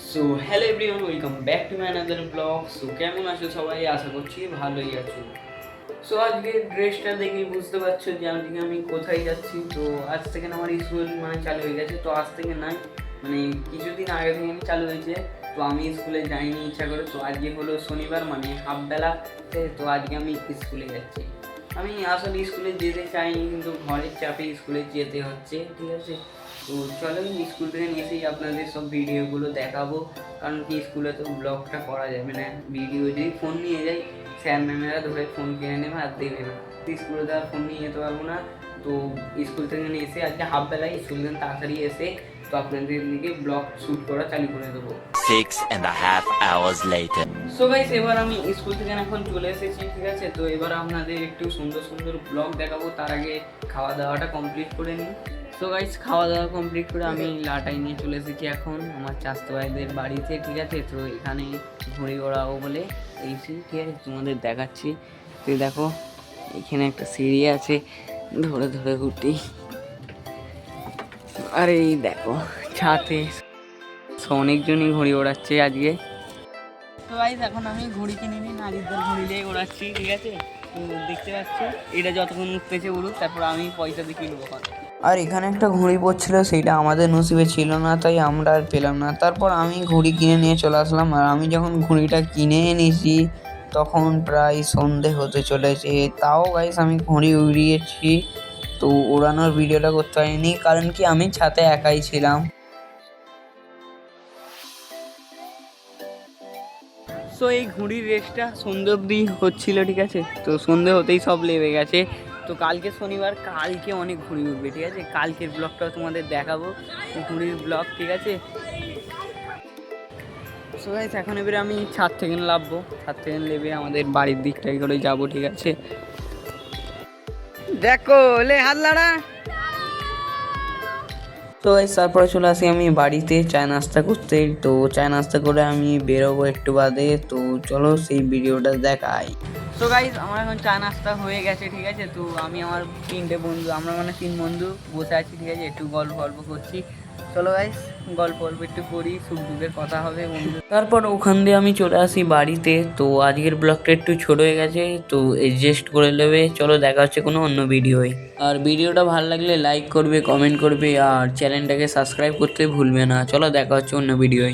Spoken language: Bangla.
So hello everyone, welcome back to my another blog. So কেমন আছো সবাই? আশা করছি ভালোই আছো। সো আজকে ড্রেসটা দেখেই বুঝতে পারছো যে আজকে আমি কোথায় যাচ্ছি। তো আজ থেকে আমার স্কুল চালু হয়ে গেছে। তো আজ থেকে নয়, কিছুদিন আগে থেকে চালু হয়েছে। তো আমি স্কুলে যাইনি ইচ্ছা করে। তো আজকে হলো শনিবার, হাফ বেলা। তো আজকে আমি স্কুলে যাচ্ছি। আমি আসলে স্কুলে যেতে চাইনি, কিন্তু ঘরের চাপে স্কুলে যেতে হচ্ছে, ঠিক আছে। তো চলো স্কুল থেকে এসেই আপনাদের সব ভিডিওগুলো দেখাবো। কারণ কি, স্কুলে তো ব্লগটা করা যাবে না, ভিডিও যদি ফোন নিয়ে যাই স্যার ম্যামেরা ধরে ফোন কিনে নেবে আর দেবে না। স্কুলে তো আর ফোন নিয়ে যেতে পারবো না। তো স্কুল থেকে এসে আজকে হাফ বেলায় স্কুল থেকে তাড়াতাড়ি এসে তো আপনাদের দিকে ব্লগ শ্যুট করা চালু করে দেবো। 6.5 hours later. সো গাইস, এবার আমি স্কুল থেকে এখন চলে এসেছি, ঠিক আছে। তো এবার আপনাদের একটু সুন্দর সুন্দর ব্লগ দেখাবো। তার আগে খাওয়া দাওয়াটা কমপ্লিট করে নিই। সো গাইস, খাওয়া দাওয়া কমপ্লিট করে আমি লাটাই নিয়ে চলে এসেছি এখন আমার চাচাতো ভাইদের বাড়িতে, ঠিক আছে। তো এখানে ঘুড়ি ওড়াবো বলে এইছি, ঠিক আছে, তোমাদের দেখাচ্ছি। তুই দেখো, এখানে একটা সিঁড়ি আছে, ধরে ধরে উঠি। আর এই দেখো ছাতে অনেকজনই ঘুড়ি ওড়াচ্ছে আজকে। তো গাইস, এখন আমি ঘুড়ি কিনে নিই, নারীদের ঘুড়ি দিয়ে ওড়াচ্ছি, ঠিক আছে। তো দেখতে পাচ্ছ, এটা যতক্ষণ উঠতেছে উড়ুক, তারপর আমি পয়সা দিয়ে কিনবো। আর এখানে একটা ঘুড়ি পড়ছিল, সেইটা আমাদের নসিবে ছিল না, তাই আমরা আর পেলাম না। তারপর আমি ঘুড়ি কিনে নিয়ে চলে আসলাম। আর আমি যখন ঘুড়িটা কিনে এনেছি তখন প্রায় সন্ধে হতে চলেছে। তাও গাইস আমি ঘুড়ি উড়িয়েছি। তো ওড়ানোর ভিডিওটা করতে পারিনি, কারণ কি আমি ছাদে একাই ছিলাম। সো এই ঘুড়ির রেসটা সন্ধে অবধি হচ্ছিল, ঠিক আছে। তো সন্ধে হতেই সব লেবে গেছে। তো কালকে শনিবার, কালকে অনেক ঘুড়ি উঠবে, ঠিক আছে। কালকের ব্লগটাও তোমাদের দেখাবো, ঘুড়ির ব্লগ, ঠিক আছে। সো গাইস, এখন এবারে আমি ছাদ থেকে নামবো। ছাদ থেকে নেবে আমাদের বাড়ির দিকটাই করে যাবো, ঠিক আছে। দেখো লে হাত লাড়া। তো গাইস, তারপরে চলে আসি আমি বাড়িতে চা নাস্তা করতে। তো চা নাস্তা করে আমি বেরোবো একটু বাদে। তো চলো সেই ভিডিওটা দেখাই। তো গাইস, আমার এখন চা নাস্তা হয়ে গেছে, ঠিক আছে। তো আমি আমার তিনটে বন্ধু, আমরা তিন বন্ধু বসে আছি, ঠিক আছে। একটু গল্প করছি। চলো গাইস, গল্প একটু করি, সুখ দুঃখের কথা হবে বন্ধু। তারপর ওখান দিয়ে আমি চলে আসি বাড়িতে। তো আজকের ব্লগটা একটু ছোট হয়ে গেছে, তো অ্যাডজাস্ট করে নেবে। চলো দেখা হচ্ছে কোনো অন্য ভিডিওয়। আর ভিডিওটা ভালো লাগলে লাইক করবে, কমেন্ট করবে, আর চ্যানেলটাকে সাবস্ক্রাইব করতে ভুলবে না। চলো দেখা হচ্ছে অন্য ভিডিওয়।